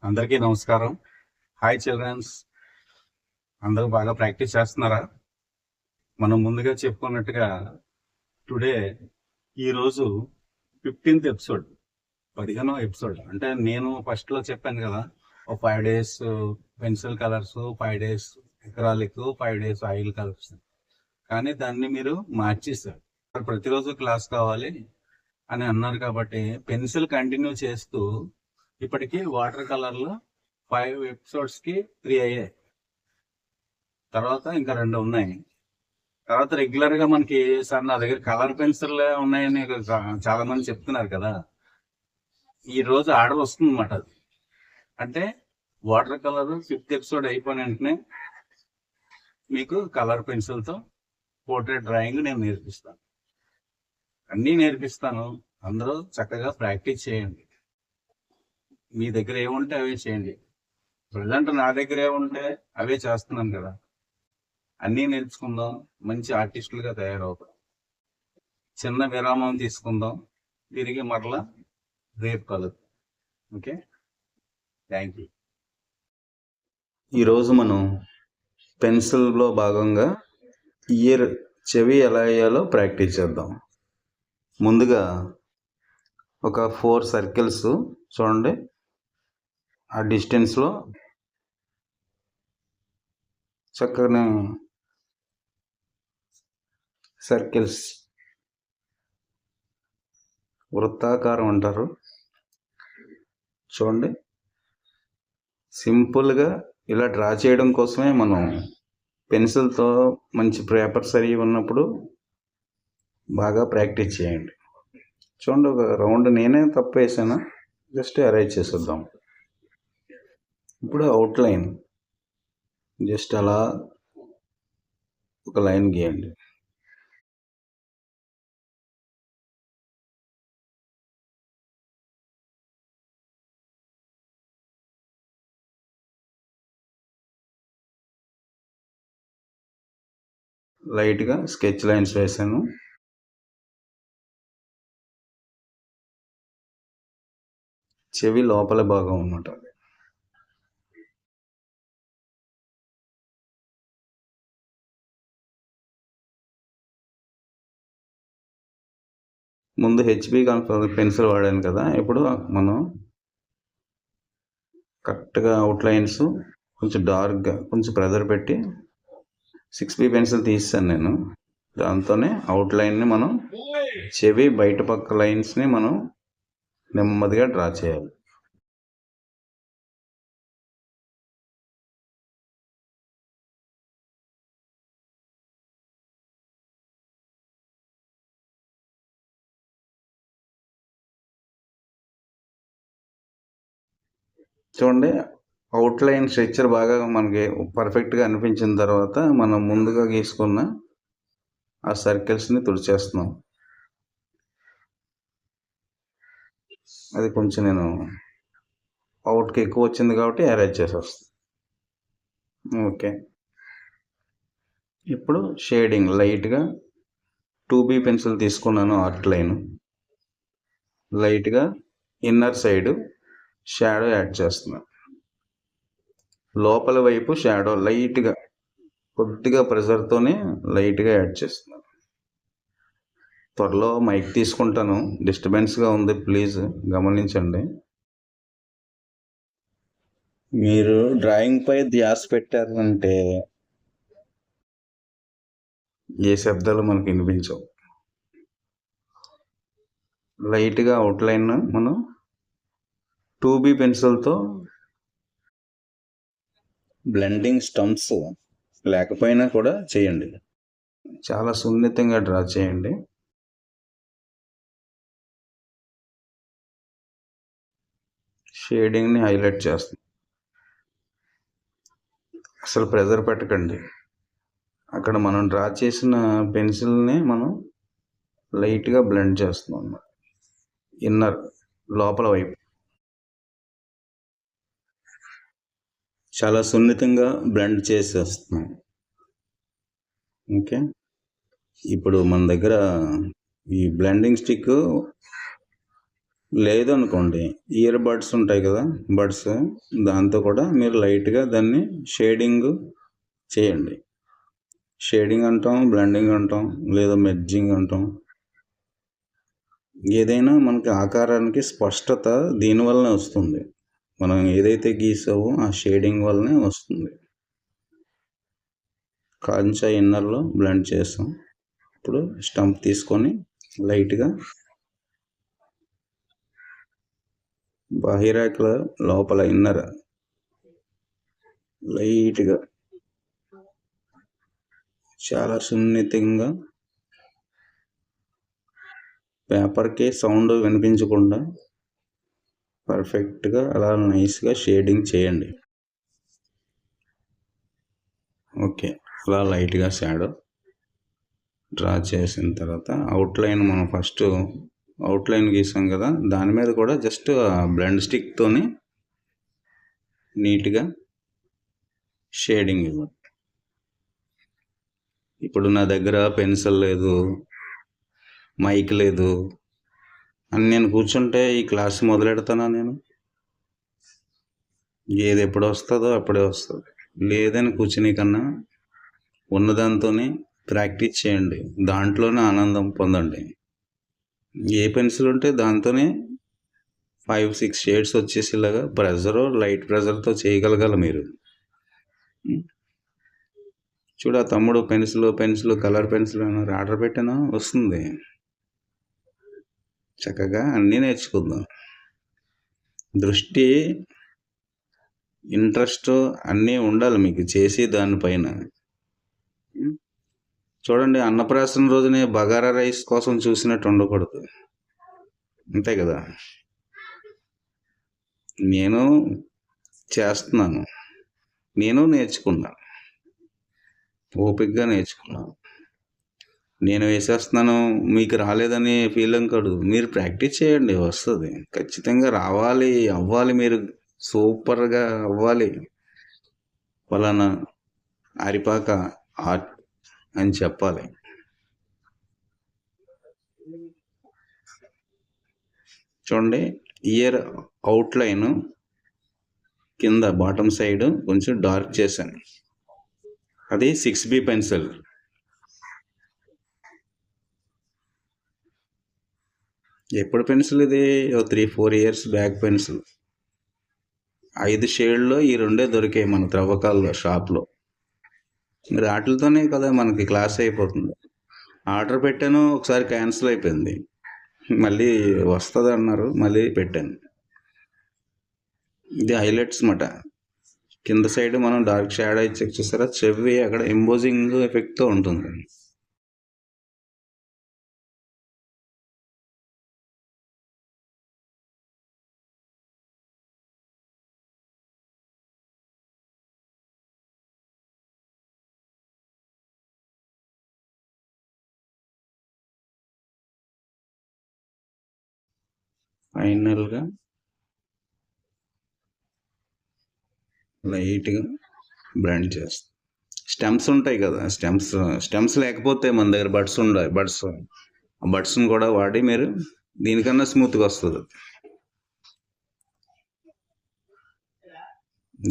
అందరికీ నమస్కారం. Hi children's, అందరూ బాగా ప్రాక్టీస్ చేస్తున్నారా? మనం ముందుగా చెప్పుకున్నట్టుగా టుడే ఈరోజు 15th ఎపిసోడ్, 15వ ఎపిసోడ్. అంటే నేను ఫస్ట్లో చెప్పాను కదా, ఒక 5 days pencil colours, 5 days acrylic, 5 days oil colours. కానీ దాన్ని మీరు మార్చేశారు. ప్రతిరోజు క్లాస్ కావాలి అని అన్నారు కాబట్టి పెన్సిల్ కంటిన్యూ చేస్తూ ఇప్పటికీ వాటర్ కలర్లో 5 ఎపిసోడ్స్కి 3 అయ్యాయి. తర్వాత ఇంకా 2 ఉన్నాయి. తర్వాత రెగ్యులర్గా మనకి సార్ నా దగ్గర కలర్ పెన్సిల్ ఉన్నాయని చాలా మంది చెప్తున్నారు కదా, ఈ రోజు ఆర్డర్ వస్తుంది అన్నమాట. అది అంటే వాటర్ కలర్ 5th ఎపిసోడ్ అయిపోయిన వెంటనే మీకు కలర్ పెన్సిల్తో పోర్ట్రేట్ డ్రాయింగ్ నేను నేర్పిస్తాను. అన్నీ నేర్పిస్తాను. అందరూ చక్కగా ప్రాక్టీస్ చేయండి. మీ దగ్గర ఏముంటే అవే చేయండి. ప్రజెంట్ నా దగ్గర ఏముంటే అవే చేస్తున్నాను కదా. అన్నీ నేర్చుకుందాం, మంచి ఆర్టిస్టులుగా తయారవుతాం. చిన్న విరామం తీసుకుందాం, తిరిగి మరలా రేపు కలుద్దాం. Okay, thank you. ఈరోజు మనం పెన్సిల్లో భాగంగా ఇయర్, చెవి ఎలా వేయాలో ప్రాక్టీస్ చేద్దాం. ముందుగా ఒక 4 సర్కిల్స్ చూడండి, ఆ డిస్టెన్స్లో చక్కగా సర్కిల్స్, వృత్తాకారం అంటారు చూడండి. సింపుల్గా ఇలా డ్రా చేయడం కోసమే మనం పెన్సిల్తో మంచి పేపర్స్ అవి ఉన్నప్పుడు బాగా ప్రాక్టీస్ చేయండి. చూడండి, ఒక రౌండ్ నేనే తప్పు వేసాను, జస్ట్ అరేంజ్ చేసేద్దాం. ఇప్పుడు అవుట్లైన్ జస్ట్ అలా ఒక లైన్ గీయండి. లైట్గా స్కెచ్ లైన్స్ వేసాను. చెవి లోపల భాగం అన్నమాట. ముందు హెచ్బి పెన్సిల్ వాడాను కదా, ఇప్పుడు మనం కరెక్ట్గా అవుట్లైన్స్ కొంచెం డార్క్గా కొంచెం ప్రెజర్ పెట్టి 6B పెన్సిల్ తీసాను నేను. దాంతోనే అవుట్లైన్ని మనం చెవి బయట పక్క లైన్స్ని మనం నెమ్మదిగా డ్రా చేయాలి. చూడండి, అవుట్లైన్ స్ట్రక్చర్ బాగా మనకి పర్ఫెక్ట్గా అనిపించిన తర్వాత మనం ముందుగా గీసుకున్న ఆ సర్కిల్స్ని తుడిచేస్తున్నాం. అది కొంచెం నేను అవుట్కి ఎక్కువ వచ్చింది కాబట్టి అరేంజ్ చేసేస్తాను. ఓకే, ఇప్పుడు షేడింగ్ లైట్గా 2B పెన్సిల్ తీసుకున్నాను. అవుట్లైన్ లైట్గా ఇన్నర్ సైడ్ షాడో యాడ్ చేస్తున్నాను. లోపల వైపు షాడో లైట్గా కొద్దిగా ప్రెజర్తోనే లైట్గా యాడ్ చేస్తున్నాను. త్వరలో మైక్ తీసుకుంటాను, డిస్టర్బెన్స్గా ఉంది, ప్లీజ్ గమనించండి. మీరు డ్రాయింగ్ పై ధ్యాస పెట్టారంటే ఏ శబ్దాలు మనకు వినిపించవు. లైట్గా అవుట్లైన్ మనం 2B పెన్సిల్తో బ్లెండింగ్ స్టంప్స్ లేకపోయినా కూడా చేయండి. చాలా సున్నితంగా డ్రా చేయండి. షేడింగ్ని హైలైట్ చేస్తుంది. అసలు ప్రెజర్ పెట్టకండి. అక్కడ మనం డ్రా చేసిన పెన్సిల్ని మనం లైట్గా బ్లెండ్ చేస్తున్నాం ఇన్నర్ లోపల వైపు. చాలా సున్నితంగా బ్లెండ్ చేసేస్తున్నాం. ఓకే, ఇప్పుడు మన దగ్గర ఈ బ్లెండింగ్ స్టిక్ లేదనుకోండి, ఇయర్ బడ్స్ ఉంటాయి కదా, బడ్స్, దాంతో కూడా మీరు లైట్గా దాన్ని షేడింగ్ చేయండి. షేడింగ్ అంటాం, బ్లెండింగ్ అంటాం, లేదా మెర్జింగ్ అంటాం. ఏదైనా మనకి ఆకారానికి స్పష్టత దీనివల్లనే వస్తుంది. మనం ఏదైతే గీసావో ఆ షేడింగ్ వల్లనే వస్తుంది. కాంచా ఇన్నర్లో బ్లెండ్ చేస్తాం. ఇప్పుడు స్టంప్ తీసుకొని లైట్గా బాహ్యరేఖల లోపల ఇన్నర్ లైట్గా చాలా సున్నితంగా పేపర్కి సౌండ్ వినిపించకుండా పర్ఫెక్ట్గా అలా నైస్గా షేడింగ్ చేయండి. ఓకే, అలా లైట్గా షాడో డ్రా చేసిన తర్వాత అవుట్లైన్, మనం ఫస్ట్ అవుట్లైన్ గీసాం కదా, దాని మీద కూడా జస్ట్ బ్లెండ్ స్టిక్తోని నీట్గా షేడింగ్ ఇవ్వండి. ఇప్పుడు నా దగ్గర పెన్సిల్ లేదు, మైక్ లేదు అని నేను కూర్చుంటే ఈ క్లాస్ మొదలెడతానా? నేను ఏది ఎప్పుడు వస్తుందో అప్పుడే వస్తుంది. లేదని కూర్చుని కన్నా ఉన్నదాంతోనే ప్రాక్టీస్ చేయండి, దాంట్లోనే ఆనందం పొందండి. ఏ పెన్సిల్ ఉంటే దాంతోనే 5-6 షేడ్స్ వచ్చేసేలాగా లైట్ ప్రెజర్తో చేయగలగాలి మీరు. చూడ తమ్ముడు, పెన్సిల్ కలర్ పెన్సిల్ అన్నారు, ఆర్డర్ పెట్టాను, వస్తుంది. చక్కగా అన్నీ నేర్చుకుందాం. దృష్టి, ఇంట్రెస్ట్ అన్నీ ఉండాలి మీకు చేసి దానిపైన. చూడండి, అన్నప్రాసన రోజునే బగారా రైస్ కోసం చూసినట్టు ఉండకూడదు, అంతే కదా. నేను చేస్తున్నాను, నేను నేర్చుకున్నాను, ఓపికగా నేర్చుకున్నాను. నేను వేసేస్తున్నాను మీకు రాలేదని ఫీలింగ్ కాదు, మీరు ప్రాక్టీస్ చేయండి, వస్తుంది ఖచ్చితంగా, రావాలి, అవ్వాలి, మీరు సూపర్గా అవ్వాలి. ఫలానా అరిపాక ఆర్ట్ అని చెప్పాలి. చూడండి, ఇయర్ అవుట్లైన్ కింద బాటమ్ సైడ్ కొంచెం డార్క్ చేశాను, అది 6B పెన్సిల్. ఎప్పుడు పెన్సిల్ ఇది? 3-4 ఇయర్స్ బ్యాక్ పెన్సిల్. 5 షేడ్లో ఈ రెండే దొరికాయి మన త్రవ్వకాల్లో షాప్లో. మరి వాటితోనే కదా మనకి క్లాస్ అయిపోతుంది. ఆర్డర్ పెట్టాను, ఒకసారి క్యాన్సిల్ అయిపోయింది, మళ్ళీ వస్తుంది అన్నారు, మళ్ళీ పెట్టాను. ఇది హైలైట్స్ మాట. కింద సైడ్ మనం డార్క్ షాడో చెక్ చేస్తారా, చెవి అక్కడ ఎంబోజింగ్ ఎఫెక్ట్తో ఉంటుంది. ఫైనల్గా లైట్గా బ్లెండ్ చేస్తాం. స్టెమ్స్ ఉంటాయి కదా, స్టెమ్స్ లేకపోతే మన దగ్గర బడ్స్ ఉండాలి, ఆ బడ్స్ని కూడా వాడి మీరు దీనికన్నా స్మూత్గా వస్తుంది.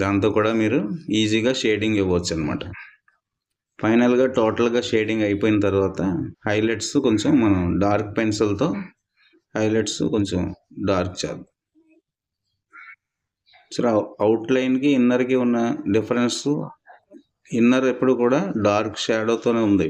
దాంతో కూడా మీరు ఈజీగా షేడింగ్ ఇవ్వచ్చు అనమాట. ఫైనల్గా టోటల్గా షేడింగ్ అయిపోయిన తర్వాత హైలైట్స్ కొంచెం మనం డార్క్ పెన్సిల్తో హైలైట్స్ కొంచెం డార్క్ చేద్దాం. సరే, అవుట్లైన్కి ఇన్నర్కి ఉన్న డిఫరెన్స్, ఇన్నర్ ఎప్పుడు కూడా డార్క్ షాడోతోనే ఉంది.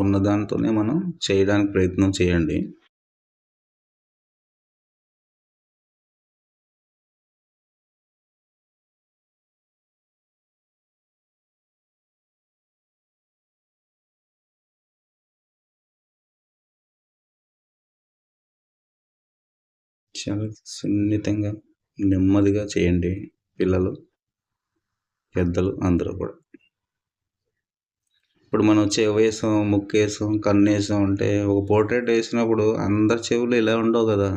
ఉన్న దాంతోనే మనం చేయడానికి ప్రయత్నం చేయండి. చాలా సున్నితంగా, నెమ్మదిగా చేయండి, పిల్లలు, పెద్దలు అందరూ కూడా. ఇప్పుడు మనం చెవి వేసాం, ముక్కు వేసాం, కన్ను వేసాం అంటే, ఒక పోర్ట్రేట్ వేసినప్పుడు అందరి చెవులు ఇలా ఉండవు కదా,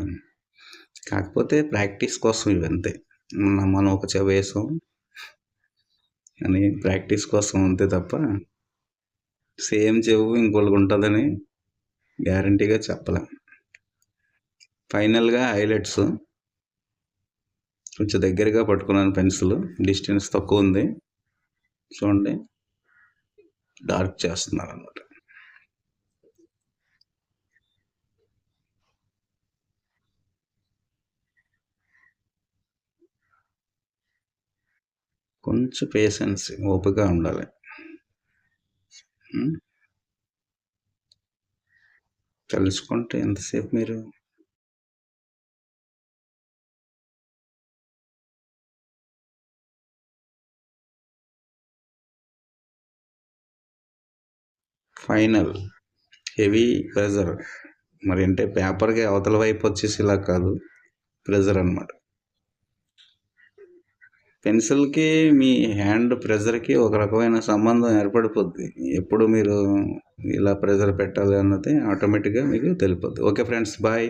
కాకపోతే ప్రాక్టీస్ కోసం ఇవంతే. మనం ఒక చెవి వేసాం, అని ప్రాక్టీస్ కోసం అంతే తప్ప సేమ్ చెవు ఇంకోళ్ళకి ఉంటుందని గ్యారంటీగా చెప్పలేం. ఫైనల్గా హైలైట్స్ కొంచెం దగ్గరగా పట్టుకున్నాను, పెన్సిల్ డిస్టెన్స్ తక్కువ ఉంది చూడండి, డార్క్ చేస్తున్నాను అన్నమాట. కొంచెం పేషెన్స్, ఓపిక ఉండాలి. తెలుసుకుంటే ఎంతసేపు మీరు ఫైనల్ హెవీ ప్రెజర్. మరి అంటే పేపర్కి అవతల వైపు వచ్చేసి ఇలా కాదు, ప్రెజర్ అన్నమాట. పెన్సిల్కి మీ హ్యాండ్ ప్రెజర్కి ఒక రకమైన సంబంధం ఏర్పడిపోద్ది. ఎప్పుడు మీరు ఇలా ప్రెజర్ పెట్టాలి అన్నది ఆటోమేటిక్గా మీకు తెలిపోద్ది. Okay friends, bye.